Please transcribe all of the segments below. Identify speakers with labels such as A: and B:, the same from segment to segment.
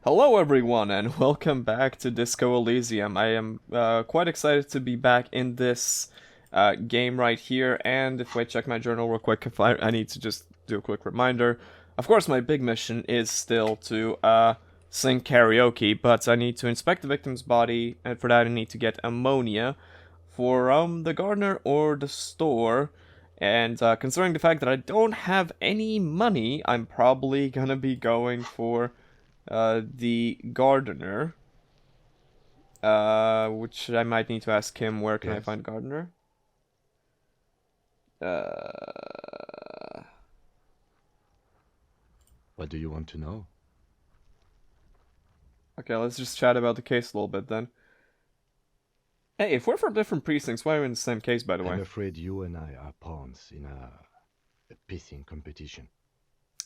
A: Hello everyone and welcome back to Disco Elysium. I am quite excited to be back in this game right here, and if I check my journal real quick, if I need to just do a quick reminder. Of course my big mission is still to sing karaoke, but I need to inspect the victim's body, and for that I need to get ammonia for the gardener or the store. And considering the fact that I don't have any money, I'm probably gonna be going for the gardener, which I might need to ask him where can I
B: Yes.
A: find gardener. Uh,
B: What do you want to know?
A: okay, let's just chat about the case a little bit then. Hey, if we're from different precincts, why are we in the same case, by the
B: I'm
A: way?
B: afraid you and I are pawns in a pissing competition.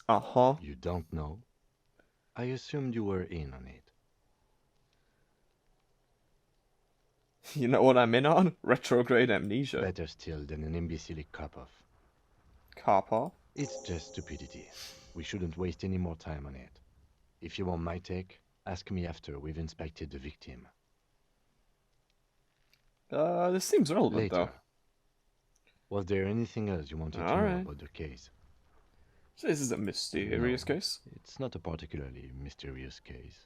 A: Uh-huh.
B: You don't know? I assumed you were in on it.
A: You know what I'm in on? Retrograde amnesia.
B: Better still than an imbecilic cop-off.
A: Cop off.
B: It's just stupidity. We shouldn't waste any more time on it. If you want my take, ask me after we've inspected the victim.
A: This seems relevant though.
B: Later. Was there anything else you wanted to know
A: Alright.
B: about the case?
A: So this is a mysterious
B: No,
A: case.
B: it's not a particularly mysterious case.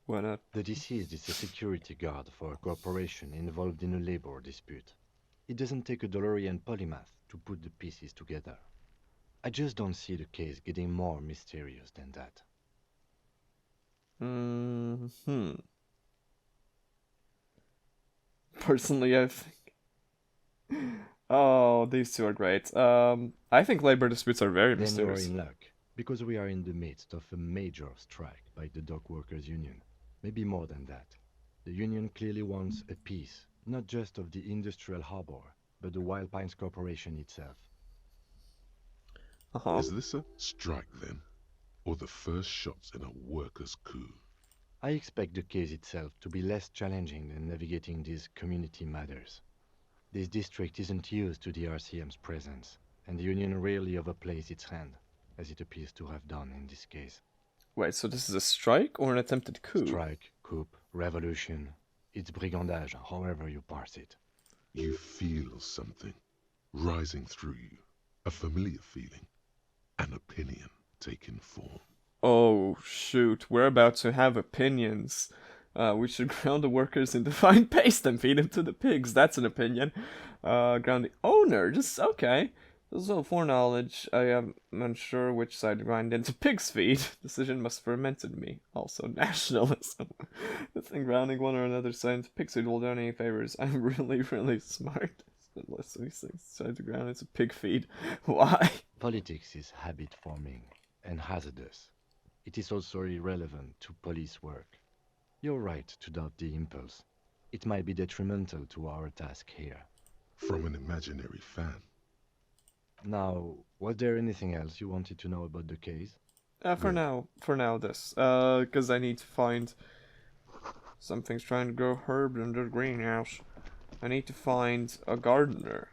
A: Why not?
B: The deceased is a security guard for a corporation involved in a labor dispute. It doesn't take a DeLorean polymath to put the pieces together. I just don't see the case getting more mysterious than that.
A: Hmm. Personally, I think. Oh, these two are great. I think labor disputes are very
B: Then you're
A: mysterious.
B: in luck, because we are in the midst of a major strike by the dock workers union. Maybe more than that. The union clearly wants a piece, not just of the industrial harbor, but the Wild Pines Corporation itself.
A: Uh-huh.
C: Is this a strike then? Or the first shots in a workers' coup?
B: I expect the case itself to be less challenging than navigating these community matters. This district isn't used to the RCM's presence, and the Union rarely overplays its hand, as it appears to have done in this case.
A: Wait, so this is a strike or an attempted coup?
B: Strike, coup, revolution, it's brigandage, however you parse it.
C: You feel something rising through you, a familiar feeling, an opinion taking form.
A: Oh, shoot, we're about to have opinions. We should ground the workers in fine paste and feed them to the pigs. That's an opinion. Ground the owner. Just okay. So foreknowledge. I am unsure which side to grind into pig's feed. Decision must ferment in me. Also nationalism. The thing grounding one or another side into pig's feed will do any favors. I'm really, really smart. Unless these things try to ground into pig feed. Why?
B: Politics is habit forming and hazardous. It is also irrelevant to police work. You're right to doubt the impulse. It might be detrimental to our task here.
C: From an imaginary fan.
B: Now, was there anything else you wanted to know about the case?
C: Good.
A: For now, this. Because I need to find something's trying to grow herbs in the greenhouse. I need to find a gardener.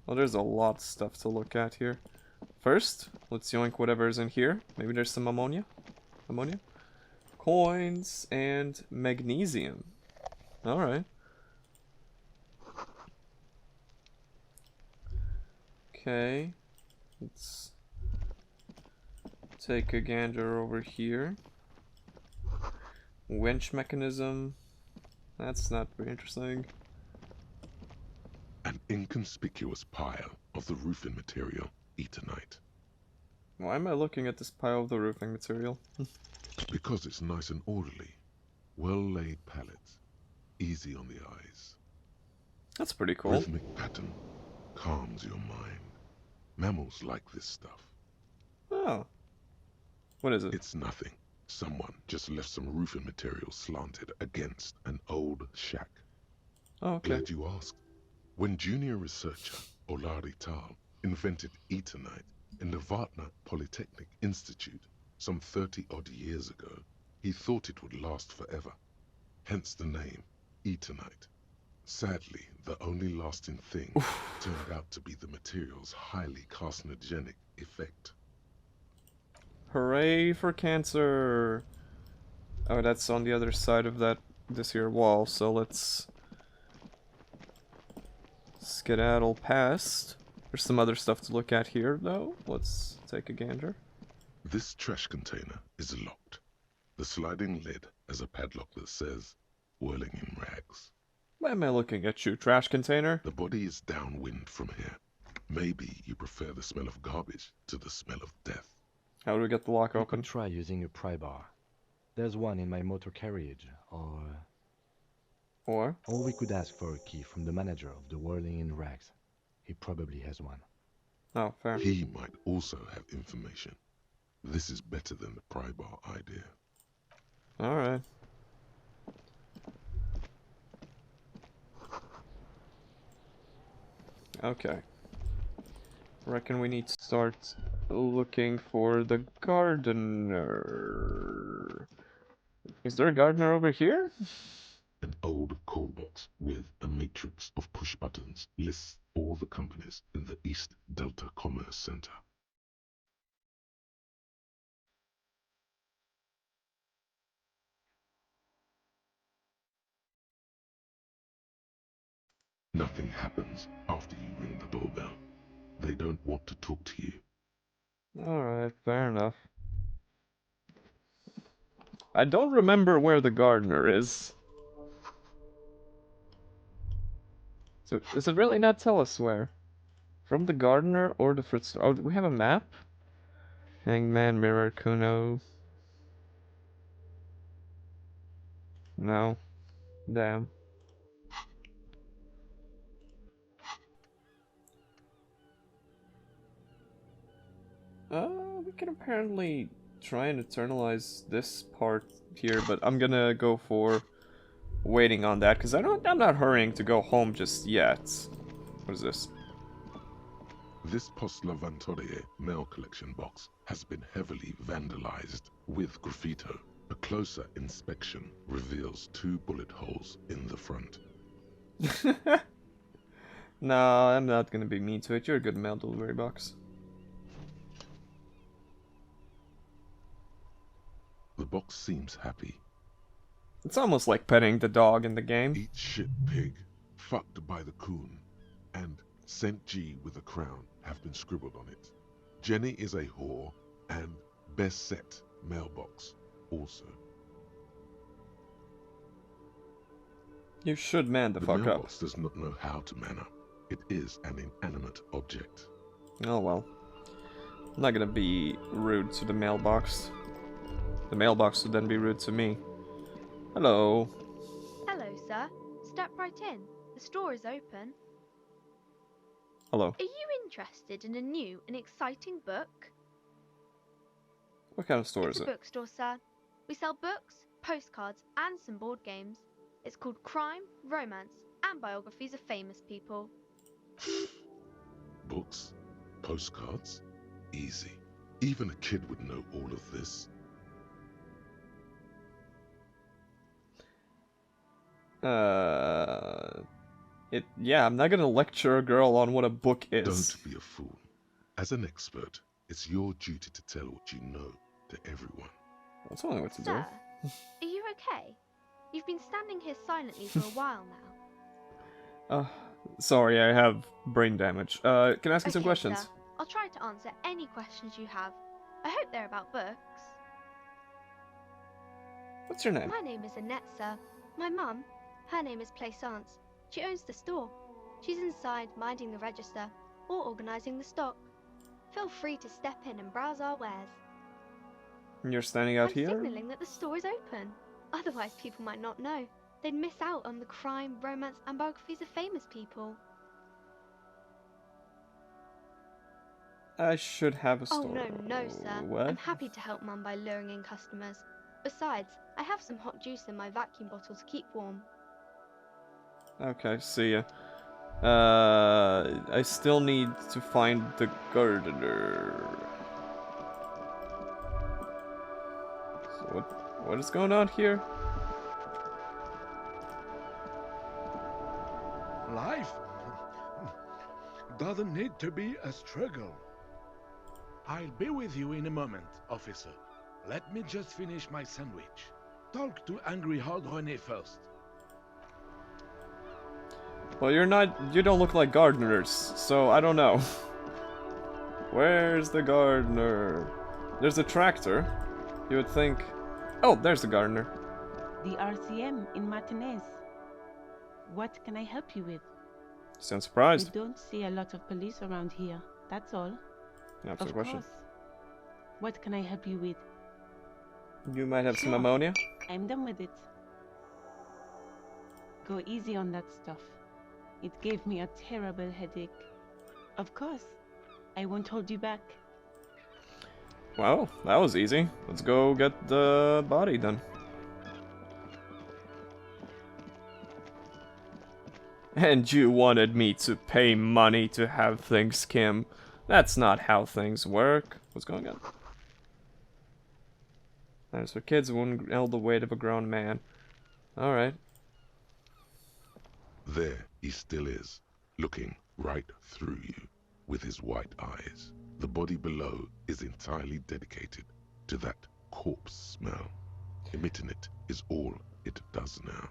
A: Well, there's a lot of stuff to look at here. First, let's yoink whatever's in here. Maybe there's some ammonia. Ammonia? Coins and magnesium. Alright. Okay. Let's take a gander over here. Winch mechanism. That's not very interesting.
C: An inconspicuous pile of the roofing material, Eternite.
A: Why am I looking at this pile of the roofing material?
C: Because it's nice and orderly. Well-laid pallets. Easy on the eyes.
A: That's pretty cool.
C: Rhythmic pattern calms your mind. Mammals like this stuff.
A: Oh. What is it?
C: It's nothing. Someone just left some roofing material slanted against an old shack.
A: Oh, okay.
C: Glad you asked. When junior researcher Olari Tal invented Eternite in the Vartna Polytechnic Institute some 30-odd years ago, he thought it would last forever. Hence the name, Eternite. Sadly, the only lasting thing turned out to be the material's highly carcinogenic effect.
A: Hooray for cancer! Oh, that's on the other side of this here wall, so let's skedaddle past. There's some other stuff to look at here, though. Let's take a gander.
C: This trash container is locked. The sliding lid has a padlock that says, whirling in rags.
A: Why am I looking at you, trash container?
C: The body is downwind from here. Maybe you prefer the smell of garbage to the smell of death.
A: How do we get the lock
B: You
A: open?
B: could try using a pry bar. There's one in my motor carriage,
A: Or?
B: or we could ask for a key from the manager of the Whirling in Rags. He probably has one.
A: Oh, fair.
C: He might also have information. This is better than the pry bar idea.
A: Alright. Okay. Reckon we need to start looking for the gardener. Is there a gardener over here?
C: An old call box with a matrix of push buttons lists all the companies in the East Delta Commerce Center. Nothing happens after you ring the doorbell. They don't want to talk to you.
A: Alright, fair enough. I don't remember where the gardener is. So, does it really not tell us where? From the gardener or the fruit store? Oh, do we have a map? Hangman, Mirror, Kuno. No. Damn. We can apparently try and eternalize this part here, but I'm gonna go for waiting on that, because I'm not hurrying to go home just yet. What is this?
C: This Post Lavantorie mail collection box has been heavily vandalized with graffito. A closer inspection reveals 2 bullet holes in the front.
A: No, I'm not gonna be mean to it. You're a good mail delivery box.
C: The box seems happy.
A: It's almost like petting the dog in the game.
C: Eat shit, pig. Fucked by the coon. And St. G with a crown have been scribbled on it. Jenny is a whore, and best set mailbox also.
A: You should man the fuck up.
C: mailbox does not know how to man up. It is an inanimate object.
A: Oh well. I'm not gonna be rude to the mailbox. The mailbox would then be rude to me. Hello.
D: Hello, sir. Step right in. The store is open.
A: Hello.
D: Are you interested in a new and exciting book?
A: What kind of store
D: It's
A: is
D: a
A: it?
D: bookstore, sir. We sell books, postcards, and some board games. It's called Crime, Romance, and Biographies of Famous People.
C: Books? Postcards? Easy. Even a kid would know all of this.
A: Yeah, I'm not gonna lecture a girl on what a book is.
C: Don't be a fool. As an expert, it's your duty to tell what you know to everyone.
A: I'll tell me what to do.
D: Sir, are you okay? You've been standing here silently for a while now.
A: Sorry, I have brain damage. Can I ask you some
D: Okay,
A: questions?
D: sir. I'll try to answer any questions you have. I hope they're about books.
A: What's your name?
D: My name is Annette, sir. My mum, her name is Plaisance. She owns the store. She's inside minding the register or organising the stock. Feel free to step in and browse our wares.
A: And you're standing out
D: I'm
A: here?
D: signalling that the store is open. Otherwise, people might not know. They'd miss out on the crime, romance, and biographies of famous people.
A: I should have a store.
D: Oh, no, sir.
A: What?
D: I'm happy to help Mum by luring in customers. Besides, I have some hot juice in my vacuum bottle to keep warm.
A: Okay, see ya. I still need to find the gardener. So what is going on here?
E: Life doesn't need to be a struggle. I'll be with you in a moment, officer. Let me just finish my sandwich. Talk to Angry Hog René first.
A: Well, you don't look like gardeners, so I don't know. Where's the gardener? There's a tractor. You would think... Oh, there's the gardener.
F: The RCM in Martinez. What can I help you with?
A: Sound
F: We
A: surprised.
F: don't see a lot of police around here, that's all.
A: That's a
F: Of
A: question.
F: course. What can I help you with?
A: You might have some
F: Sure.
A: ammonia?
F: I'm done with it. Go easy on that stuff. It gave me a terrible headache. Of course. I won't hold you back.
A: Well, that was easy. Let's go get the body then. And you wanted me to pay money to have things skim. That's not how things work. What's going on? There's for kids who wouldn't held the weight of a grown man. Alright.
C: There he still is, looking right through you with his white eyes. The body below is entirely dedicated to that corpse smell. Emitting it is all it does now.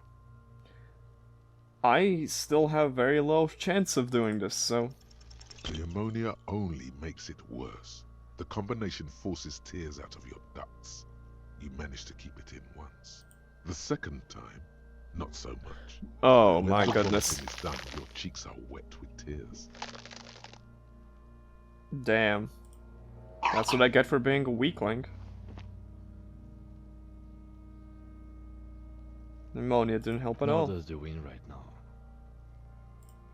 A: I still have very low chance of doing this, so...
C: The ammonia only makes it worse. The combination forces tears out of your ducts. You managed to keep it in once. The second time, not so much.
A: Oh
C: When
A: my
C: the
A: goodness.
C: vomiting is done, your cheeks are wet with tears.
A: Damn. That's what I get for being a weakling. Pneumonia didn't help at
B: Nor
A: all.
B: does the wind right now.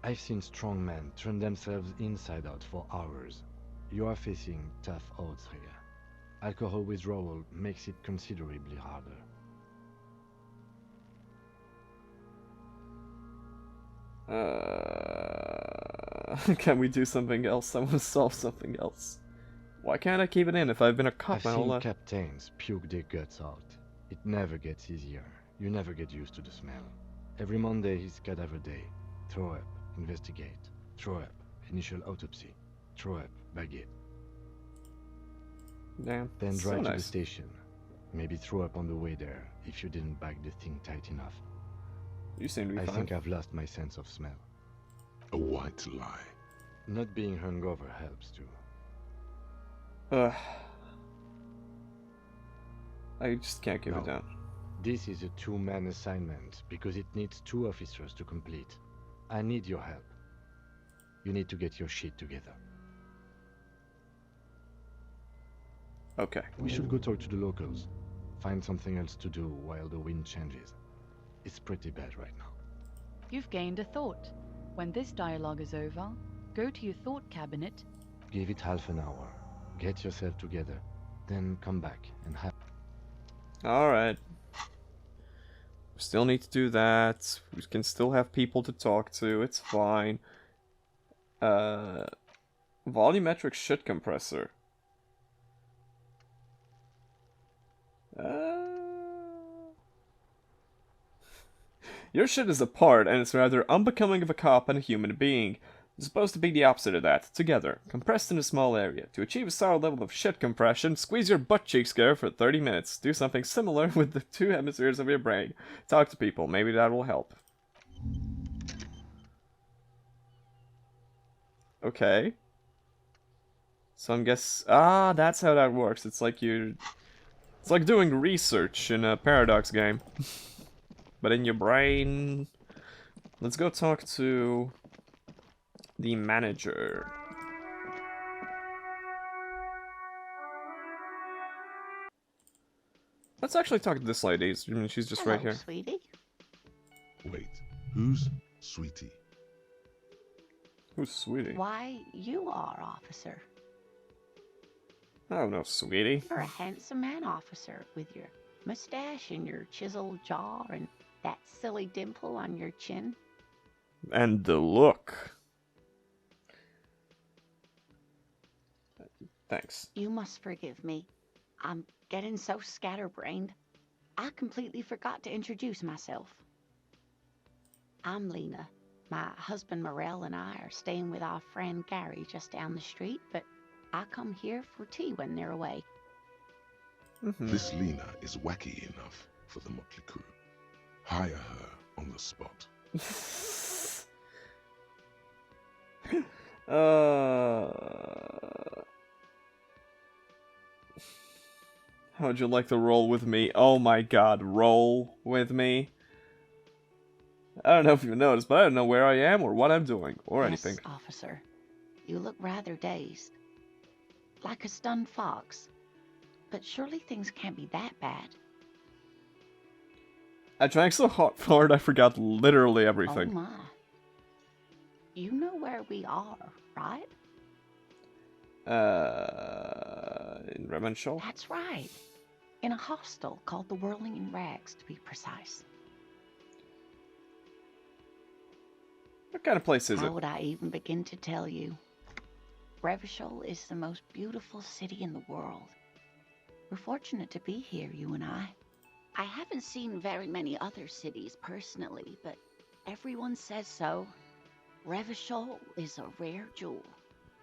B: I've seen strong men turn themselves inside out for hours. You are facing tough odds here. Alcohol withdrawal makes it considerably harder.
A: Can we do something else? I want to solve something else. Why can't I keep it in if I've been a cop
B: I've
A: my whole
B: seen
A: life?
B: captains puke their guts out. It never gets easier. You never get used to the smell. Every Monday is cadaver day. Throw up, investigate. Throw up, initial autopsy. Throw up, bag it.
A: Damn.
B: Then
A: so
B: drive to the
A: nice.
B: station. Maybe throw up on the way there if you didn't bag the thing tight enough.
A: You seem to be
B: I
A: fine.
B: think I've lost my sense of smell.
C: A white lie.
B: Not being hungover helps too.
A: Ugh. I just can't give it
B: No.
A: down.
B: This is a two-man assignment because it needs 2 officers to complete. I need your help. You need to get your shit together.
A: Okay.
B: We should go talk to the locals. Find something else to do while the wind changes. It's pretty bad right now.
G: You've gained a thought. When this dialogue is over, go to your thought cabinet.
B: Give it half an hour. Get yourself together. Then come back and have...
A: Alright. We still need to do that. We can still have people to talk to. It's fine. Volumetric shit compressor. Your shit is apart, and it's rather unbecoming of a cop and a human being. It's supposed to be the opposite of that, together, compressed in a small area. To achieve a solid level of shit compression, squeeze your butt cheeks together for 30 minutes. Do something similar with the 2 hemispheres of your brain. Talk to people, maybe that will help. Okay. So I'm that's how that works. It's like it's like doing research in a Paradox game. But in your brain. Let's go talk to the manager. Let's actually talk to this lady. I mean, she's just right
F: Hello,
A: here.
F: sweetie.
C: Wait, who's Sweetie?
A: Who's Sweetie?
F: Why, you are, officer.
A: Oh, no, Sweetie.
F: You're a handsome man, officer, with your mustache and your chiseled jaw and that silly dimple on your chin.
A: And the look. Thanks.
F: You must forgive me. I'm getting so scatterbrained. I completely forgot to introduce myself. I'm Lena. My husband Morel and I are staying with our friend Gary just down the street, but I come here for tea when they're away.
C: This Lena is wacky enough for the motley crew. Hire her on the spot.
A: How would you like to roll with me? Oh my god, roll with me? I don't know if you noticed, but I don't know where I am or what I'm doing or anything.
F: Yes, officer. You look rather dazed. Like a stunned fox. But surely things can't be that bad.
A: I drank so hard I forgot literally
F: Oh
A: everything.
F: my. You know where we are, right?
A: In Remenshall?
F: That's right. In a hostel called the Whirling in Rags, to be precise.
A: What kind of place is
F: How
A: it?
F: would I even begin to tell you? Revachol is the most beautiful city in the world. We're fortunate to be here, you and I. I haven't seen very many other cities personally, but everyone says so. Revachol is a rare jewel.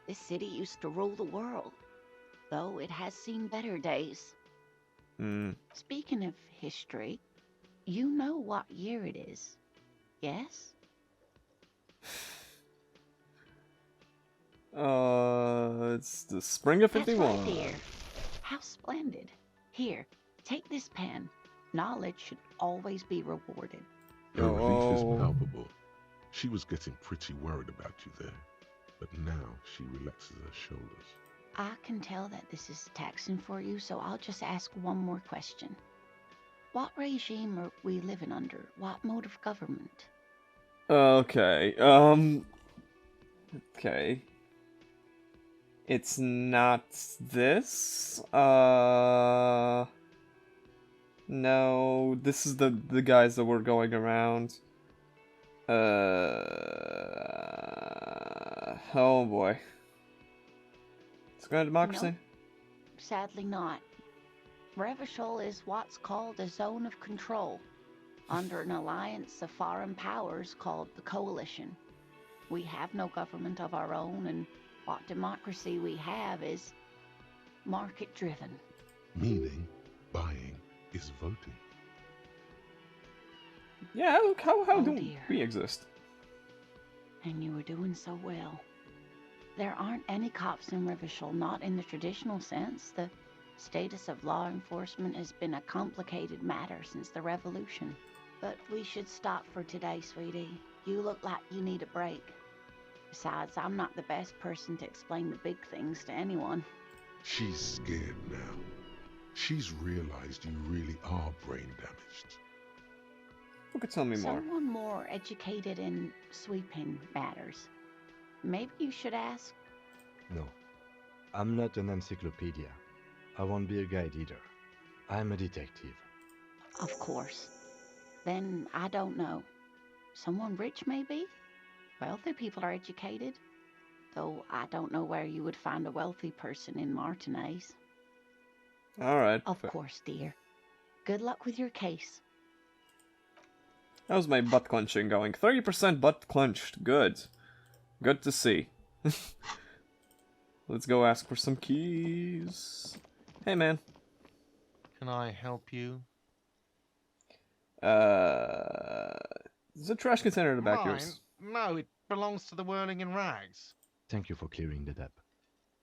F: This city used to rule the world, though it has seen better days. Speaking of history, you know what year it is, yes?
A: It's the spring of
F: That's
A: 51.
F: right, dear. How splendid. Here, take this pen. Knowledge should always be rewarded.
C: Her relief is
A: Oh.
C: palpable. She was getting pretty worried about you there, but now she relaxes her shoulders.
F: I can tell that this is taxing for you, so I'll just ask one more question. What regime are we living under? What mode of government?
A: Okay, okay. It's not this? No, this is the guys that were going around. Oh boy. It's going to democracy?
F: Nope. Sadly not. Revachol is what's called a zone of control, under an alliance of foreign powers called the Coalition. We have no government of our own, and what democracy we have is market-driven.
C: Meaning, buying is voting.
A: Yeah, how
F: Oh,
A: do
F: dear.
A: we exist?
F: And you were doing so well. There aren't any cops in Revachol, not in the traditional sense. The status of law enforcement has been a complicated matter since the revolution. But we should stop for today, sweetie. You look like you need a break. Besides, I'm not the best person to explain the big things to anyone.
C: She's scared now. She's realized you really are brain damaged.
A: Who could tell me more?
F: Someone more educated in sweeping matters. Maybe you should ask.
B: No, I'm not an encyclopedia. I won't be a guide either. I'm a detective.
F: Of course. Then I don't know. Someone rich, maybe? Wealthy people are educated. Though I don't know where you would find a wealthy person in Martinez.
A: Alright.
F: Of course, dear. Good luck with your case.
A: How's my butt clenching going? 30% butt clenched. Good. Good to see. Let's go ask for some keys. Hey, man.
H: Can I help you?
A: There's a trash container in the back of
H: Mine?
A: yours.
H: No, it belongs to the Whirling in Rags.
B: Thank you for clearing that up.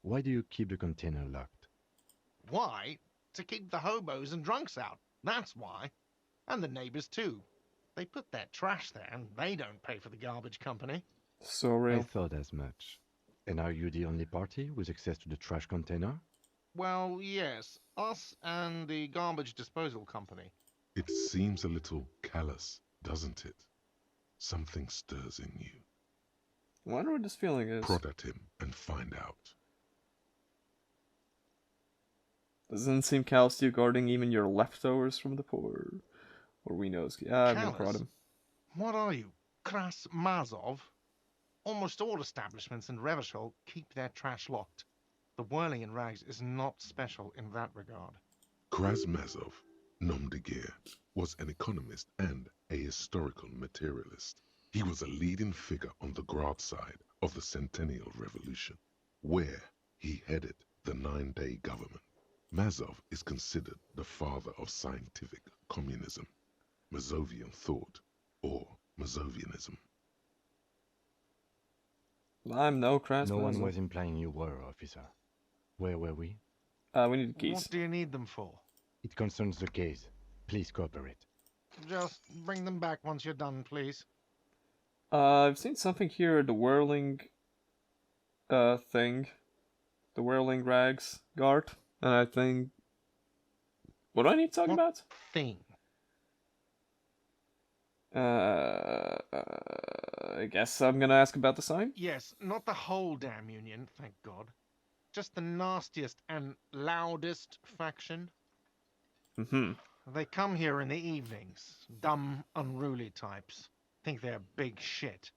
B: Why do you keep the container locked?
H: Why? To keep the hobos and drunks out. That's why. And the neighbors too. They put their trash there and they don't pay for the garbage company.
A: So
B: I
A: real.
B: thought as much. And are you the only party with access to the trash container?
H: Well, yes. Us and the garbage disposal company.
C: It seems a little callous, doesn't it? Something stirs in you.
A: I wonder what this feeling is.
C: Prod at him and find out.
A: Doesn't seem callous to you guarding even your leftovers from the poor. Or we knows. Yeah, I'm gonna prod
H: Callous?
A: him.
H: What are you? Kras Mazov? Almost all establishments in Revachol keep their trash locked. The Whirling in Rags is not special in that regard.
C: Krasmazov, nom de guerre, was an economist and a historical materialist. He was a leading figure on the Grad side of the Centennial Revolution, where He headed the 9-day government. Mazov is considered the father of scientific communism, Mazovian thought, or Mazovianism.
A: I'm no crass
B: No one
A: Mazov.
B: was implying you were, officer. Where were we?
A: We need keys.
H: What do you need them for?
B: It concerns the case. Please cooperate.
H: Just bring them back once you're done, please.
A: I've seen something here, the whirling thing. The whirling rags guard. And I think... What do I need to talk
H: What
A: about?
H: thing?
A: I guess I'm gonna ask about the sign?
H: Yes, not the whole damn union, thank God. Just the nastiest and loudest faction.
A: Mm-hmm.
H: They come here in the evenings. Dumb, unruly types. Think they're big shit.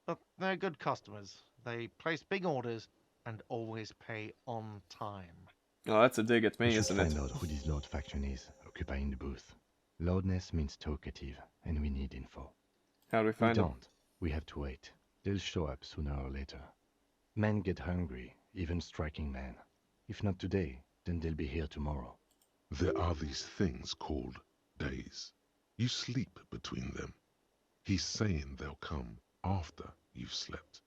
H: But they're good customers. They place big orders and always pay on time.
A: Oh, that's a dig at
B: We
A: me,
B: should
A: isn't
B: find
A: it?
B: out who this Lord faction is, occupying the booth. Loudness means talkative, and we need info.
A: How do we
B: We
A: find them?
B: don't. We have to wait. They'll show up sooner or later. Men get hungry, even striking men. If not today, then they'll be here tomorrow.
C: There are these things called days. You sleep between them. He's saying they'll come after you've slept.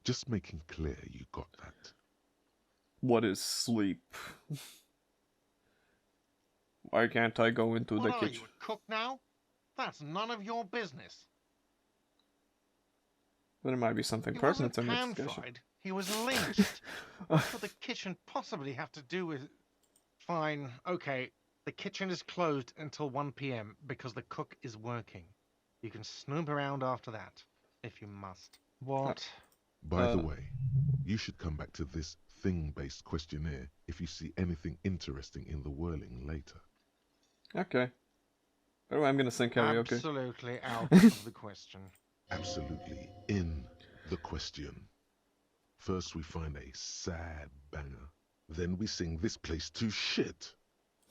C: Just making clear you got that.
A: What is sleep? Why can't I go into the
H: What are
A: kitchen?
H: you, a cook now? That's none of your business.
A: There might be something
H: He
A: pertinent
H: wasn't
A: in the discussion.
H: pan-fried. He was lynched. What could the kitchen possibly have to do with... Fine, okay. The kitchen is closed until 1 p.m. because the cook is working. You can snoop around after that, if you must. What?
C: By the way, you should come back to this thing-based questionnaire if you see anything interesting in the whirling later.
A: Okay. Oh, I'm gonna sing karaoke.
H: Absolutely out of the question.
C: Absolutely in the question. First we find a sad banger. Then we sing this place to shit.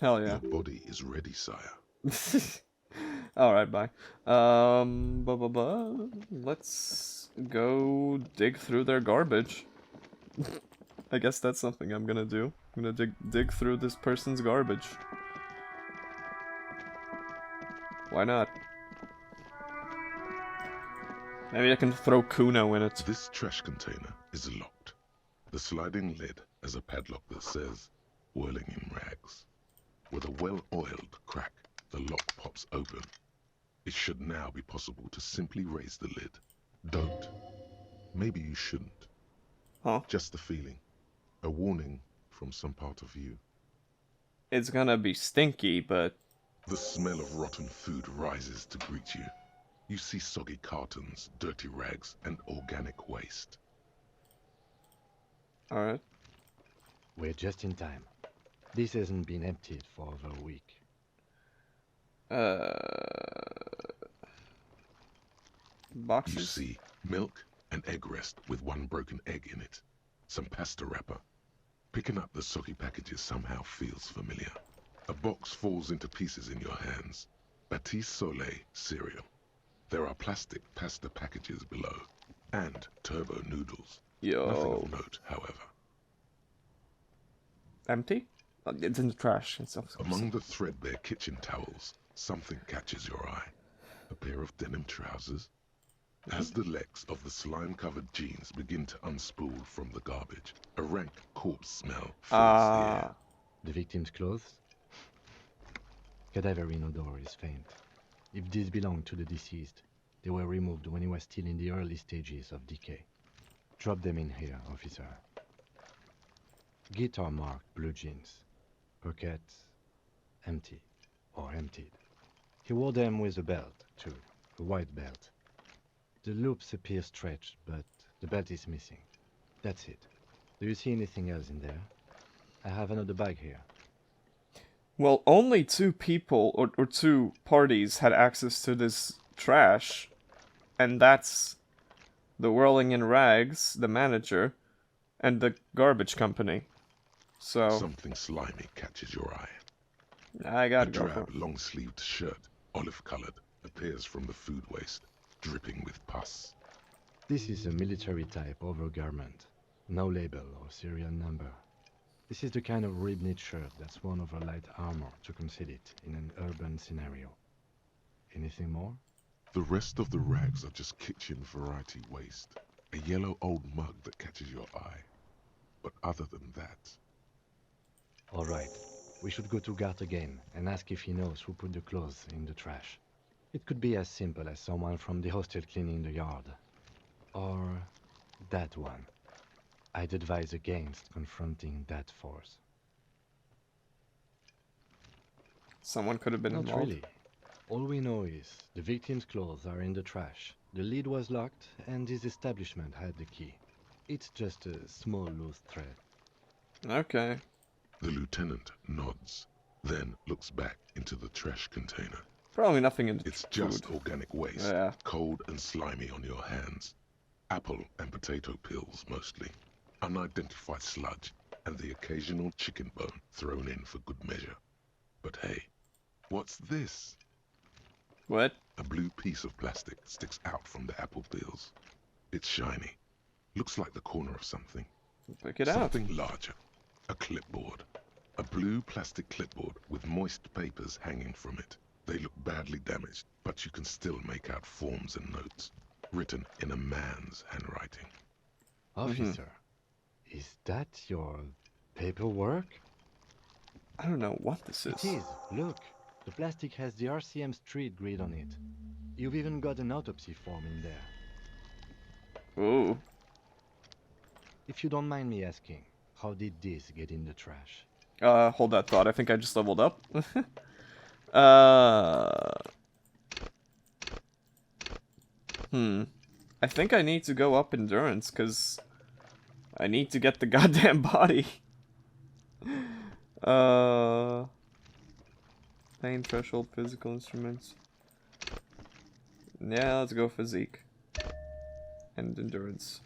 A: Hell yeah.
C: Your body is ready, sire.
A: Alright, bye. Let's go dig through their garbage. I guess that's something I'm gonna do. I'm gonna dig through this person's garbage. Why not? Maybe I can throw Kuno in it.
C: This trash container is locked. The sliding lid has a padlock that says, whirling in rags. With a well-oiled crack, the lock pops open. It should now be possible to simply raise the lid. Don't. Maybe you shouldn't.
A: Huh?
C: Just the feeling. A warning from some part of you.
A: It's gonna be stinky, but...
C: The smell of rotten food rises to greet you. You see soggy cartons, dirty rags, and organic waste.
A: Alright.
B: We're just in time. This hasn't been emptied for over a week.
A: Boxes?
C: You see milk and egg rest with one broken egg in it. Some pasta wrapper. Picking up the soggy packages somehow feels familiar. A box falls into pieces in your hands. Batiste Soleil cereal. There are plastic pasta packages below. And turbo noodles. Nothing
A: Yo.
C: of note, however.
A: Empty? It's in the trash. It's
C: Among the threadbare kitchen towels, something catches your eye. A pair of denim trousers. As the legs of the slime-covered jeans begin to unspool from the garbage, a rank corpse smell fills the air.
B: The victim's clothes? Cadaverine odor is faint. If these belong to the deceased, they were removed when he was still in the early stages of decay. Drop them in here, officer. Guitar marked blue jeans. Pockets empty or emptied. He wore them with a belt, too. A white belt. The loops appear stretched, but the belt is missing. That's it. Do you see anything else in there? I have another bag here.
A: Well, only two people, or two parties, had access to this trash. And that's the Whirling in Rags, the manager, and the garbage company. So...
C: Something slimy catches your eye.
A: I
C: A
A: gotta go for
C: drab,
A: it.
C: long-sleeved shirt, olive-colored, appears from the food waste, dripping with pus.
B: This is a military-type overgarment. No label or serial number. This is the kind of rib-knit shirt that's worn over light armor to conceal it in an urban scenario. Anything more?
C: The rest of the rags are just kitchen variety waste. A yellow old mug that catches your eye. But other than that,
B: All right. We should go to Gart again and ask if he knows who put the clothes in the trash. It could be as simple as someone from the hostel cleaning the yard. Or that one. I'd advise against confronting that force.
A: Someone could have been
B: Not
A: involved.
B: really. All we know is the victim's clothes are in the trash. The lid was locked and his establishment had the key. It's just a small loose thread.
A: Okay.
C: the lieutenant nods, then looks back into the trash container.
A: Probably nothing in the
C: It's
A: food.
C: just organic waste,
A: Yeah.
C: cold and slimy on your hands. Apple and potato peels, mostly. Unidentified sludge, and the occasional chicken bone thrown in for good measure. But hey, what's this?
A: What?
C: A blue piece of plastic sticks out from the apple peels. It's shiny. Looks like the corner of something.
A: Pick it out.
C: Something larger. A clipboard. A blue plastic clipboard with moist papers hanging from it. They look badly damaged, but you can still make out forms and notes, written in a man's handwriting.
B: Officer, is that your paperwork?
A: I don't know what this is.
B: It is. Look, the plastic has the RCM street grid on it. You've even got an autopsy form in there.
A: Ooh.
B: If you don't mind me asking, how did this get in the trash?
A: Hold that thought. I think I just leveled up. I think I need to go up endurance, because I need to get the goddamn body. Pain threshold, physical instruments. Yeah, let's go physique. And endurance.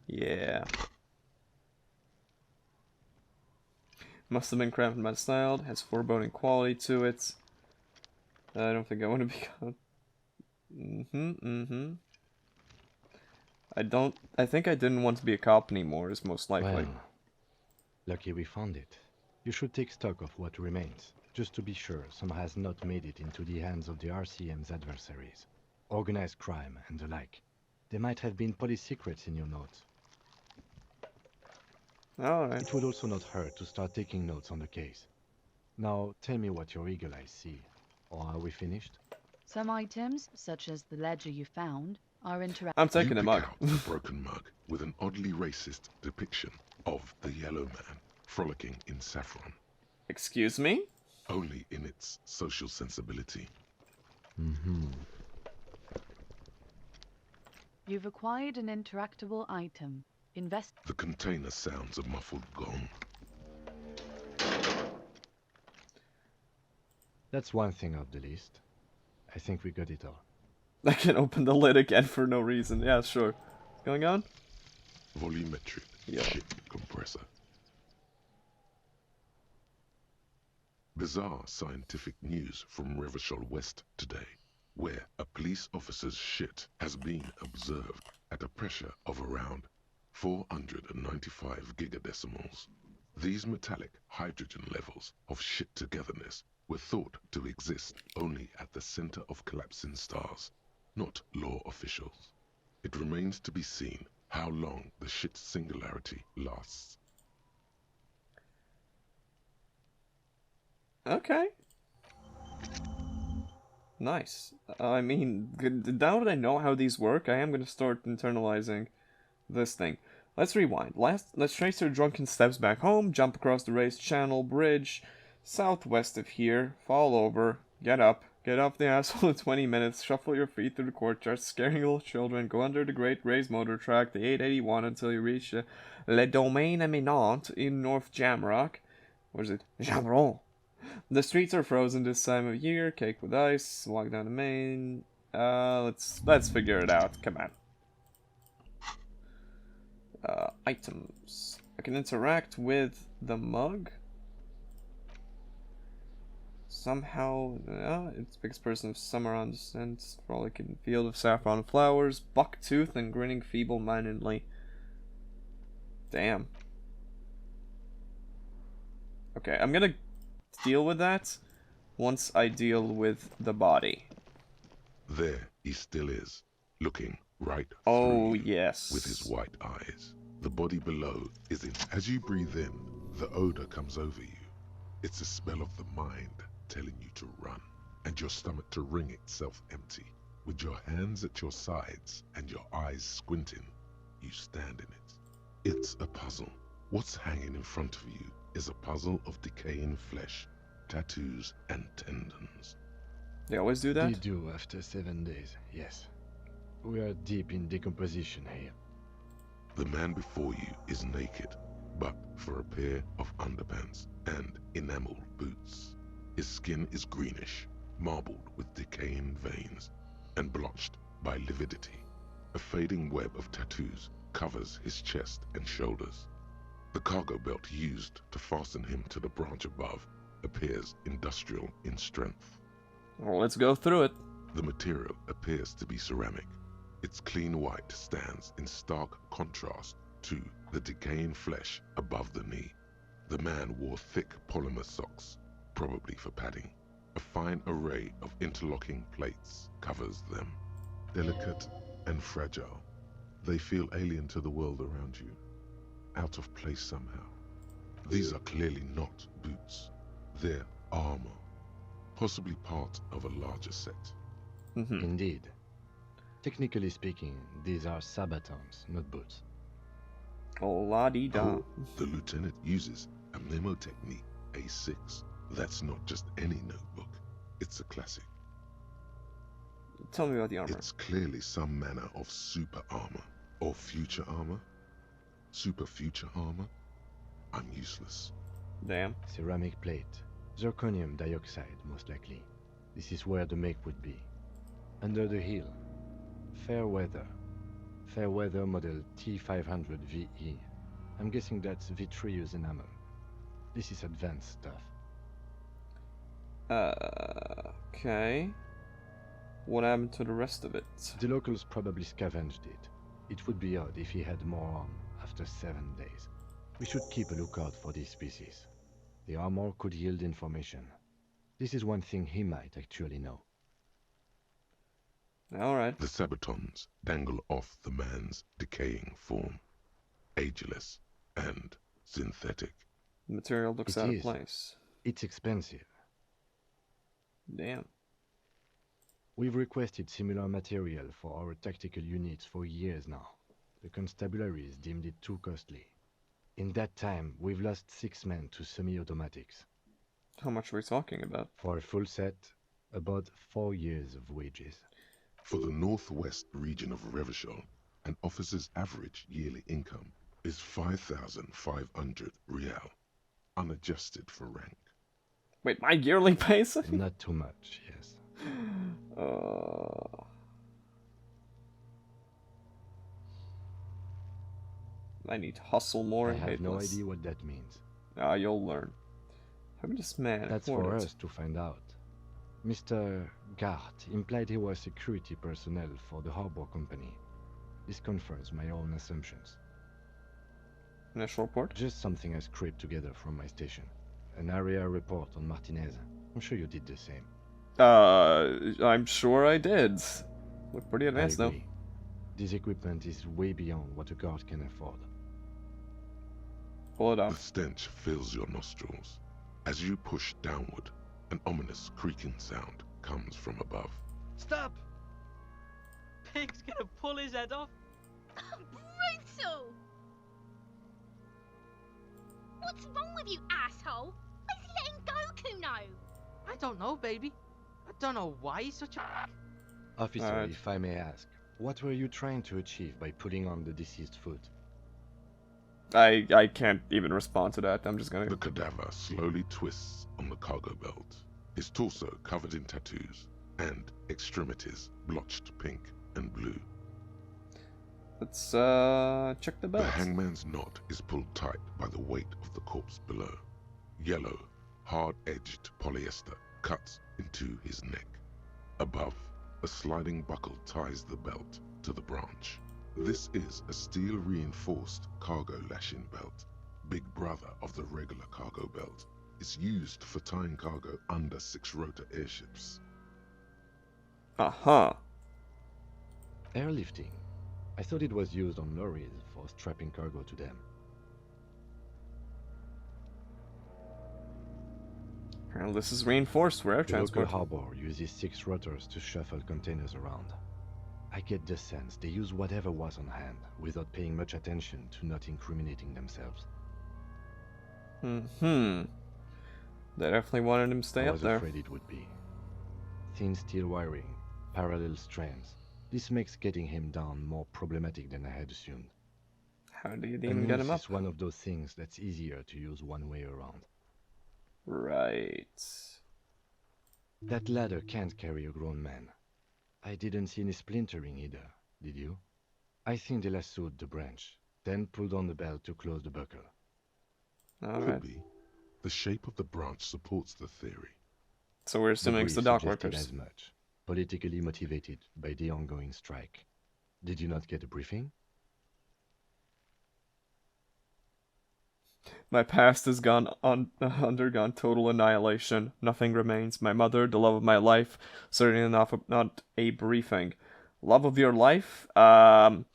A: Yeah. Must have been crafted by the style. Has foreboding quality to it. I don't think I want to be. I think I didn't want to be a cop anymore, is most likely.
B: Well, lucky we found it. You should take stock of what remains, just to be sure some has not made it into the hands of the RCM's adversaries. Organized crime and the like. There might have been police secrets in your notes.
A: Alright.
B: It would also not hurt to start taking notes on the case. Now, tell me what your eagle eyes see. Or are we finished?
G: Some items, such as the ledger you found, are interactive.
A: I'm taking
C: You
A: a
C: pick
A: mug.
C: out a broken mug with an oddly racist depiction of the yellow man frolicking in saffron,
A: Excuse me?
C: only in its social sensibility.
G: You've acquired an interactable item.
C: The container sounds a muffled gong.
B: That's one thing off the list. I think we got it all.
A: I can open the lid again for no reason. Yeah, sure. Going on?
C: Volumetric
A: Yeah.
C: ship compressor. Bizarre scientific news from Revachol West today, where a police officer's shit has been observed at a pressure of around 495 gigadecimals. These metallic hydrogen levels of shit togetherness were thought to exist only at the center of collapsing stars, not law officials. It remains to be seen how long the shit singularity lasts.
A: Okay. Nice. I mean, now that I know how these work, I am going to start internalizing this thing. Let's rewind. Let's trace our drunken steps back home, jump across the raised channel bridge, southwest of here, fall over, get up, get off the asshole in 20 minutes, shuffle your feet through the courtyard, scaring little children, go under the great raised motor track, the 881 until you reach Le Domaine Eminent in North Jamrock. What is it? Jamron. The streets are frozen this time of year, caked with ice, walk down the main. Let's figure it out. Come on. Items. I can interact with the mug. Somehow, it's the biggest person of summer on descent, frolicking field of saffron flowers, bucktooth and grinning feeble-mindedly. Damn. Okay, I'm gonna deal with that once I deal with the body.
C: There he still is, looking right
A: Oh,
C: through you
A: yes.
C: with his white eyes. The body below is in. As you breathe in, the odor comes over you. It's a smell of the mind telling you to run, and your stomach to wring itself empty. With your hands at your sides and your eyes squinting, you stand in it. It's a puzzle. What's hanging in front of you is a puzzle of decaying flesh, tattoos, and tendons.
A: They always do
B: They
A: that?
B: do after 7 days, yes. We are deep in decomposition here.
C: The man before you is naked, but for a pair of underpants and enameled boots. His skin is greenish, marbled with decaying veins, and blotched by lividity. A fading web of tattoos covers his chest and shoulders. The cargo belt used to fasten him to the branch above appears industrial in strength.
A: Well, let's go through it.
C: The material appears to be ceramic. Its clean white stands in stark contrast to the decaying flesh above the knee. The man wore thick polymer socks, probably for padding. A fine array of interlocking plates covers them. Delicate and fragile, they feel alien to the world around you, out of place somehow. These are clearly not boots. They're armor, possibly part of a larger set.
B: Indeed. Technically speaking, these are sabatons, not boots.
A: Oh, la-dee-da.
C: Oh, the lieutenant uses a memo technique A6. That's not just any notebook. It's a classic.
A: Tell me about the armor.
C: It's clearly some manner of super armor, or future armor. Super future armor? I'm useless.
A: Damn.
B: Ceramic plate. Zirconium dioxide, most likely. This is where the make would be. Under the heel. Fair weather. Fair weather model T500 VE. I'm guessing that's vitreous enamel. This is advanced stuff.
A: Okay. What happened to the rest of it?
B: The locals probably scavenged it. It would be odd if he had more on after 7 days. We should keep a lookout for this species. The armor could yield information. This is one thing he might actually know.
A: Alright.
C: The sabatons dangle off the man's decaying form. Ageless and synthetic.
A: The material looks
B: It
A: out of
B: is.
A: place.
B: It's expensive.
A: Damn.
B: We've requested similar material for our tactical units for years now. The constabularies deemed it too costly. In that time, we've lost 6 men to semi-automatics.
A: How much are we talking about?
B: For a full set, about 4 years of wages.
C: For the northwest region of Revachol, an officer's average yearly income is 5,500 real, unadjusted for rank.
A: Wait, my yearly base?
B: Not too much, yes.
A: I need to hustle more
B: I
A: and
B: have
A: hate
B: no
A: less.
B: idea what that means.
A: Ah, you'll learn. How about this man?
B: That's for us to find out. Mr. Gart implied he was security personnel for the harbor company. This confirms my own assumptions.
A: Initial report?
B: Just something I scraped together from my station. An area report on Martinez. I'm sure you did the same.
A: I'm sure I did. We're pretty advanced
B: I
A: now.
B: agree. This equipment is way beyond what a guard can afford.
A: Pull it
C: The
A: up.
C: stench fills your nostrils. As you push downward, an ominous creaking sound comes from above.
I: Stop! Pig's gonna pull his head off.
J: Brutal! What's wrong with you, asshole? Why's he letting Goku know?
I: I don't know, baby. I don't know why he's such a...
B: Officer,
A: Alright.
B: if I may ask, what were you trying to achieve by putting on the deceased foot?
A: I can't even respond to that. I'm just gonna...
C: The cadaver slowly twists on the cargo belt, his torso covered in tattoos, and extremities blotched pink and blue.
A: Let's check the
C: The
A: belt.
C: hangman's knot is pulled tight by the weight of the corpse below. Yellow, hard-edged polyester cuts into his neck. Above, a sliding buckle ties the belt to the branch. This is a steel-reinforced cargo lashing belt, big brother of the regular cargo belt. It's used for tying cargo under 6-rotor airships.
A: Uh-huh.
B: Airlifting. I thought it was used on lorries for strapping cargo to them.
A: Well, this is reinforced for air
B: The local
A: transport.
B: harbor uses 6 rotors to shuffle containers around. I get the sense they use whatever was on hand, without paying much attention to not incriminating themselves.
A: Mm-hmm. They definitely wanted him to stay
B: I
A: up
B: was
A: there.
B: afraid it would be. Thin steel wiring, parallel strands. This makes getting him down more problematic than I had assumed.
A: How do you
B: A
A: even get him
B: noose
A: up?
B: is one of those things that's easier to use one way around.
A: Right.
B: That ladder can't carry a grown man. I didn't see any splintering either, did you? I think they lassoed the branch, then pulled on the belt to close the buckle.
C: Could
A: Alright.
C: be. The shape of the branch supports the theory.
A: So we're
B: The
A: assuming it's the
B: brief
A: dock
B: suggested
A: workers.
B: as much, politically motivated by the ongoing strike. Did you not get a briefing?
A: My past has undergone total annihilation. Nothing remains. My mother, the love of my life, certainly not a briefing. Love of your life? I'm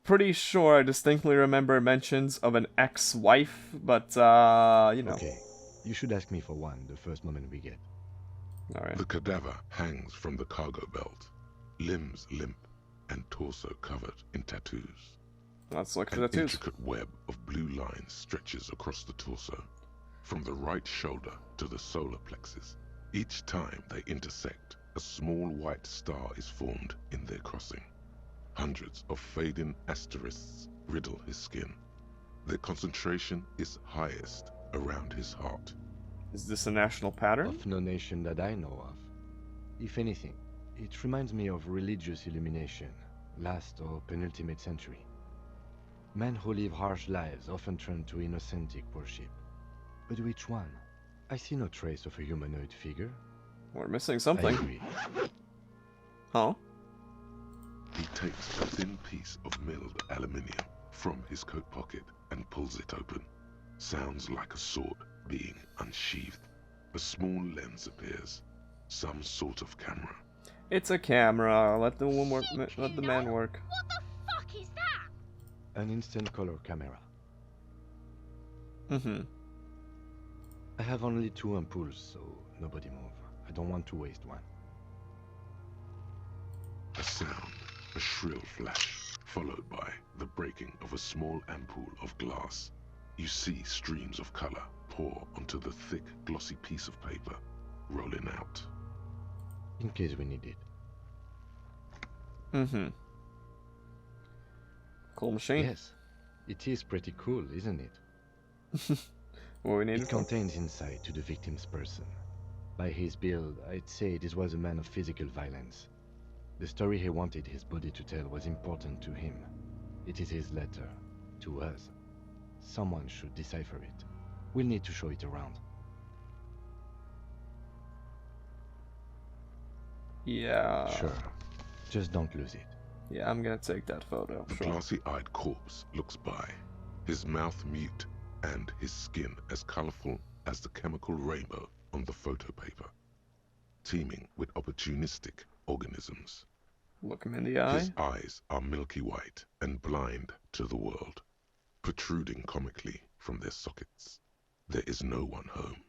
A: pretty sure I distinctly remember mentions of an ex-wife, but, you know.
B: Okay, you should ask me for one the first moment we get.
A: Alright.
C: The cadaver hangs from the cargo belt, limbs limp and torso covered in tattoos.
A: Let's look for
C: An
A: the tattoos.
C: intricate web of blue lines stretches across the torso, from the right shoulder to the solar plexus. Each time they intersect, a small white star is formed in their crossing. Hundreds of fading asterisks riddle his skin. Their concentration is highest around his heart.
A: Is this a national pattern?
B: Of no nation that I know of. If anything, it reminds me of religious illumination, last or penultimate century. Men who live harsh lives often turn to innocentic worship. But which one? I see no trace of a humanoid figure.
A: We're missing
B: I
A: something.
B: agree.
A: Huh?
C: He takes a thin piece of milled aluminium from his coat pocket and pulls it open. Sounds like a sword being unsheathed. A small lens appears. Some sort of camera.
A: It's a camera. Let the man work.
J: What the fuck is that?
B: An instant color camera.
A: Mm-hmm.
B: I have only 2 ampoules, so nobody move. I don't want to waste one.
C: A sound, a shrill flash, followed by the breaking of a small ampoule of glass. You see streams of color pour onto the thick, glossy piece of paper, rolling out.
B: In case we need it.
A: Mm-hmm. Cool machine.
B: Yes, it is pretty cool, isn't it?
A: What we need
B: It
A: it for?
B: contains insight to the victim's person. By his build, I'd say this was a man of physical violence. The story he wanted his body to tell was important to him. It is his letter, to us. Someone should decipher it. We'll need to show it around.
A: Yeah.
B: Sure. Just don't lose it.
A: Yeah, I'm gonna take that photo.
C: The
A: Sure.
C: glassy-eyed corpse looks by, his mouth mute and his skin as colorful as the chemical rainbow on the photo paper, teeming with opportunistic organisms.
A: Look him in the eye.
C: His eyes are milky white and blind to the world, protruding comically from their sockets. There is no one home,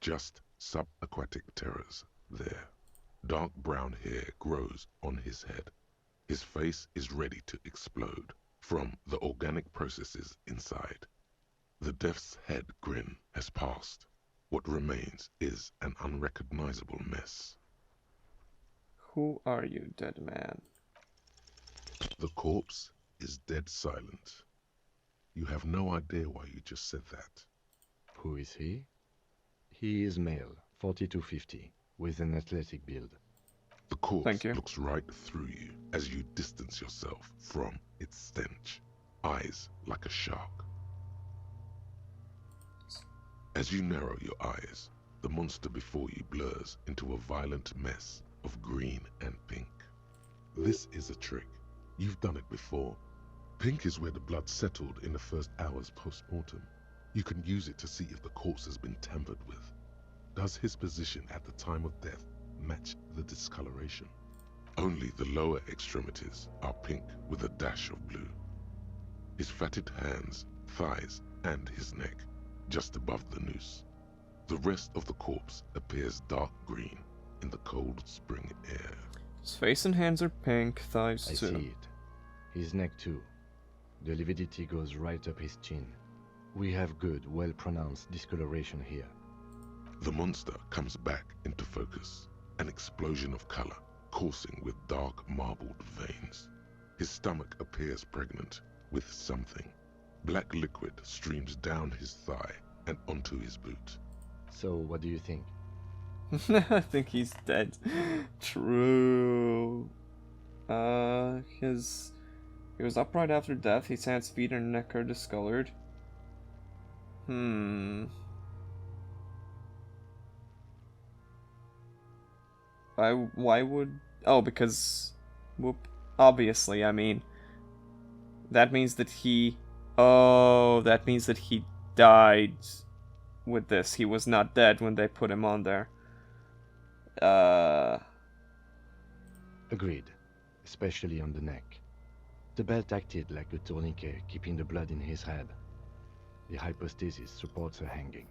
C: just subaquatic terrors there. Dark brown hair grows on his head. His face is ready to explode from the organic processes inside. The death's head grin has passed. What remains is an unrecognizable mess.
A: Who are you, dead man?
C: The corpse is dead silent. You have no idea why you just said that.
B: Who is he? He is male, 40-50, with an athletic build.
C: The corpse
A: Thank you.
C: looks right through you as you distance yourself from its stench, eyes like a shark. As you narrow your eyes, The monster before you blurs into a violent mess of green and pink. This is a trick. You've done it before. Pink is where the blood settled in the first hours post-mortem. You can use it to see if the corpse has been tampered with. Does his position at the time of death match the discoloration? Only the lower extremities are pink with a dash of blue. His fatted hands, thighs, and his neck, just above the noose. The rest of the corpse appears dark green in the cold spring air.
A: His face and hands are pink, thighs
B: I
A: too.
B: see it. His neck too. The lividity goes right up his chin. We have good, well-pronounced discoloration here.
C: The monster comes back into focus, an explosion of color, coursing with dark marbled veins. His stomach appears pregnant with something. Black liquid streams down his thigh and onto his boot.
B: So, what do you think?
A: I think he's dead. True. He was upright after death. His hands, feet, and neck are discolored. Why would... Oh, because... Whoop. Obviously, I mean... That means that he... Oh, that means that he died with this. He was not dead when they put him on there.
B: Agreed. Especially on the neck. The belt acted like a tourniquet, keeping the blood in his head. The hypostasis supports her hanging.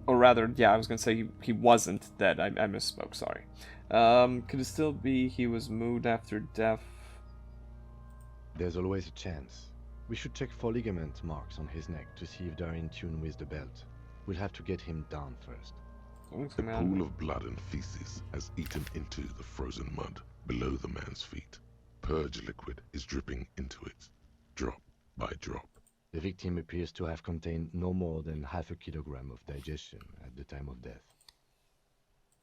A: Or rather, yeah, I was gonna say he wasn't dead. I misspoke, sorry. Could it still be he was moved after death?
B: There's always a chance. We should check for ligament marks on his neck to see if they're in tune with the belt. We'll have to get him down first.
C: The pool of blood and feces has eaten into the frozen mud below the man's feet. Purge liquid is dripping into it, drop by drop.
B: The victim appears to have contained no more than half a kilogram of digestion at the time of death.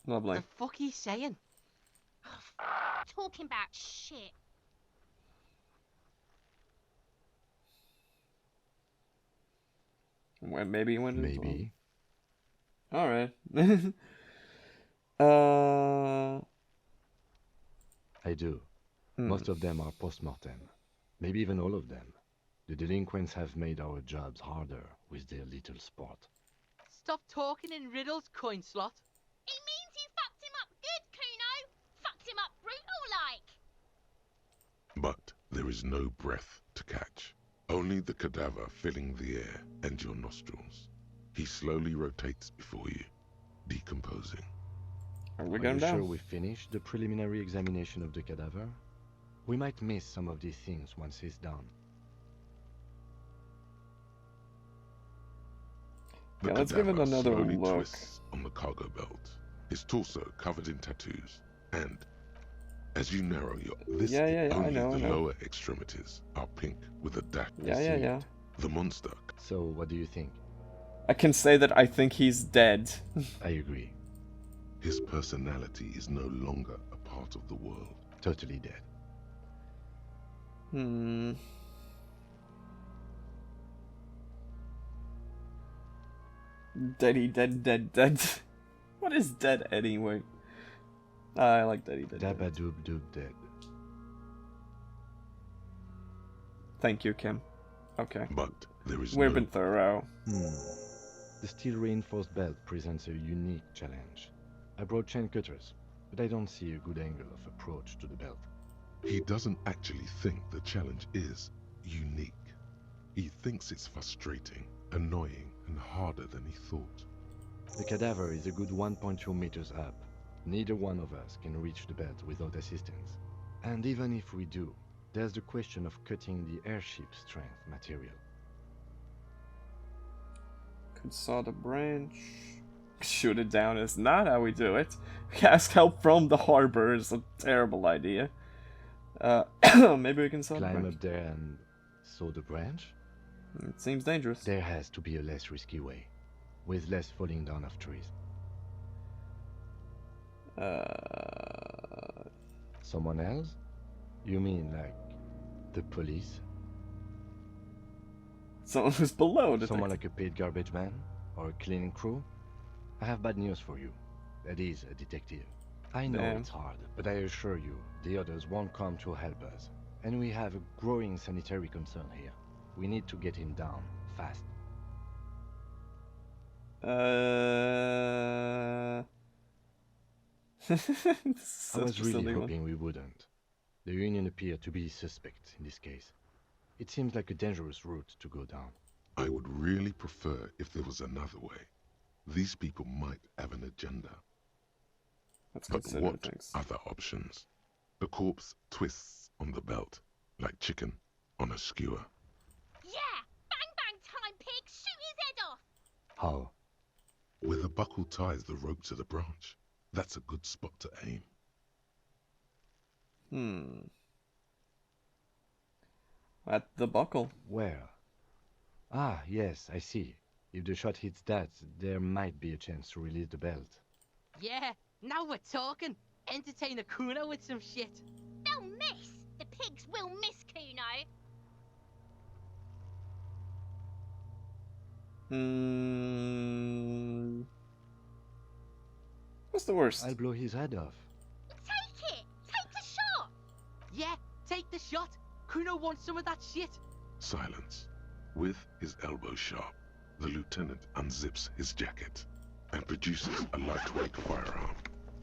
A: Lovely.
I: The fuck he's saying?
J: Talking about shit.
A: Well, maybe he went into...
B: Maybe.
A: Alright.
B: I do. Most of them are post-mortem. Maybe even all of them. The delinquents have made our jobs harder with their little sport.
I: Stop talking in riddles, coin slot.
J: He means you fucked him up good, Kuno. Fucked him up brutal like.
C: But there is no breath to catch. Only the cadaver filling the air and your nostrils. He slowly rotates before you, decomposing.
A: Are we
B: Are
A: going
B: you
A: down?
B: sure we finished the preliminary examination of the cadaver? We might miss some of these things once he's done.
C: The
A: Yeah, let's give it
C: cadaver
A: another
C: slowly
A: look.
C: twists on the cargo belt, his torso covered in tattoos, and as you narrow your list,
A: I
C: only
A: know.
C: the lower extremities are pink with a dash.
A: Yeah.
C: The monster.
B: So, what do you think?
A: I can say that I think he's dead.
B: I agree.
C: His personality is no longer a part of the world.
B: Totally dead.
A: Dead. What is dead anyway? I like dead.
B: Dabba-doob doob dead.
A: Thank you, Kim. Okay.
C: But there is
A: We've
C: no
A: been thorough.
B: The steel-reinforced belt presents a unique challenge. I brought chain cutters, but I don't see a good angle of approach to the belt.
C: He doesn't actually think the challenge is unique. He thinks it's frustrating, annoying, and harder than he thought.
B: The cadaver is a good 1.2 meters up. Neither one of us can reach the belt without assistance. And even if we do, there's the question of cutting the airship strength material.
A: Could saw the branch. Shoot it down is not how we do it. Ask help from the harbor is a terrible idea. Maybe we can saw the
B: Climb
A: branch.
B: up there and saw the branch?
A: It seems dangerous.
B: There has to be a less risky way, with less falling down of trees. Someone else? You mean like the police?
A: Someone who's below detective.
B: Someone like a paid garbage man? Or a cleaning crew? I have bad news for you. That is a detective. I know
A: Damn.
B: it's hard, but I assure you, the others won't come to help us. And we have a growing sanitary concern here. We need to get him down, fast.
A: This
B: I was
A: such a
B: really
A: silly one.
B: hoping we wouldn't. The Union appear to be suspect in this case. It seems like a dangerous route to go down.
C: I would really prefer if there was another way. These people might have an agenda.
A: Let's
C: But
A: consider
C: what
A: things.
C: other options? The corpse twists on the belt, like chicken on a skewer.
J: Yeah! Bang bang time, pig! Shoot his head off!
B: How?
C: Where the buckle ties the rope to the branch. That's a good spot to aim.
A: At the buckle.
B: Where? Ah, yes, I see. If the shot hits that, there might be a chance to release the belt.
I: Yeah, now we're talking. Entertain a Kuno with some shit.
J: They'll miss! The pigs will miss Kuno!
A: What's the worst?
B: I'll blow his head off.
J: Take it! Take the shot!
I: Yeah, take the shot. Kuno wants some of that shit.
C: Silence. With his elbow sharp, the lieutenant unzips his jacket and produces a lightweight firearm.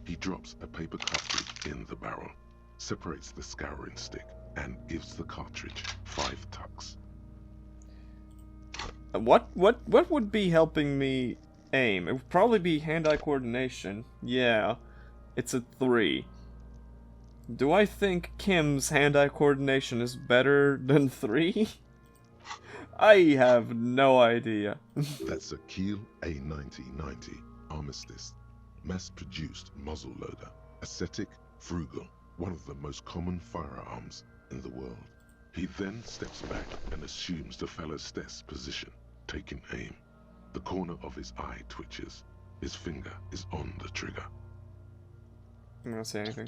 C: He drops a paper cartridge in the barrel, separates the scouring stick, and gives the cartridge 5 tucks.
A: What would be helping me aim? It would probably be hand-eye coordination. Yeah, it's a 3. Do I think Kim's hand-eye coordination is better than 3? I have no idea.
C: That's a Kiel A9090 Armistice, mass-produced muzzleloader, ascetic, frugal, one of the most common firearms in the world. He then steps back and assumes the fellow's desk position, taking aim. The corner of his eye twitches. His finger is on the trigger.
A: I'm not gonna say anything.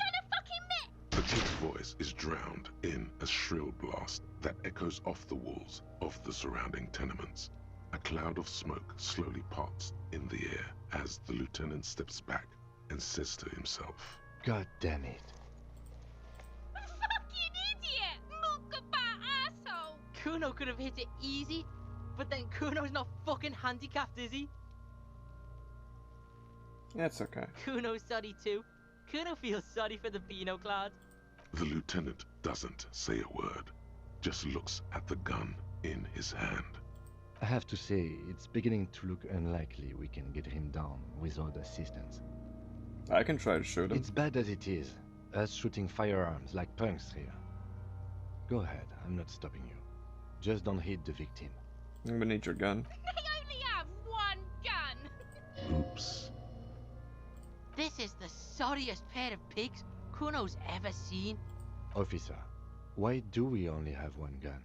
C: The kid's voice is drowned in a shrill blast that echoes off the walls of the surrounding tenements. A cloud of smoke slowly parts in the air as the lieutenant steps back and says to himself,
B: God damn it.
J: Fucking idiot! Mookabat asshole!
I: Kuno could have hit it easy, but then Kuno's not fucking handicapped, is he?
A: That's okay.
I: Kuno's sorry too. Kuno feels sorry for the Beano Cloud.
C: The lieutenant doesn't say a word, just looks at the gun in his hand.
B: I have to say, it's beginning to look unlikely we can get him down without assistance.
A: I can try to shoot him.
B: It's bad as it is, us shooting firearms like punks here. Go ahead, I'm not stopping you. Just don't hit the victim.
A: I'm gonna need your gun.
J: They only have one gun!
C: Oops.
I: This is the sorriest pair of pigs Kuno's ever seen.
B: Officer, why do we only have one gun?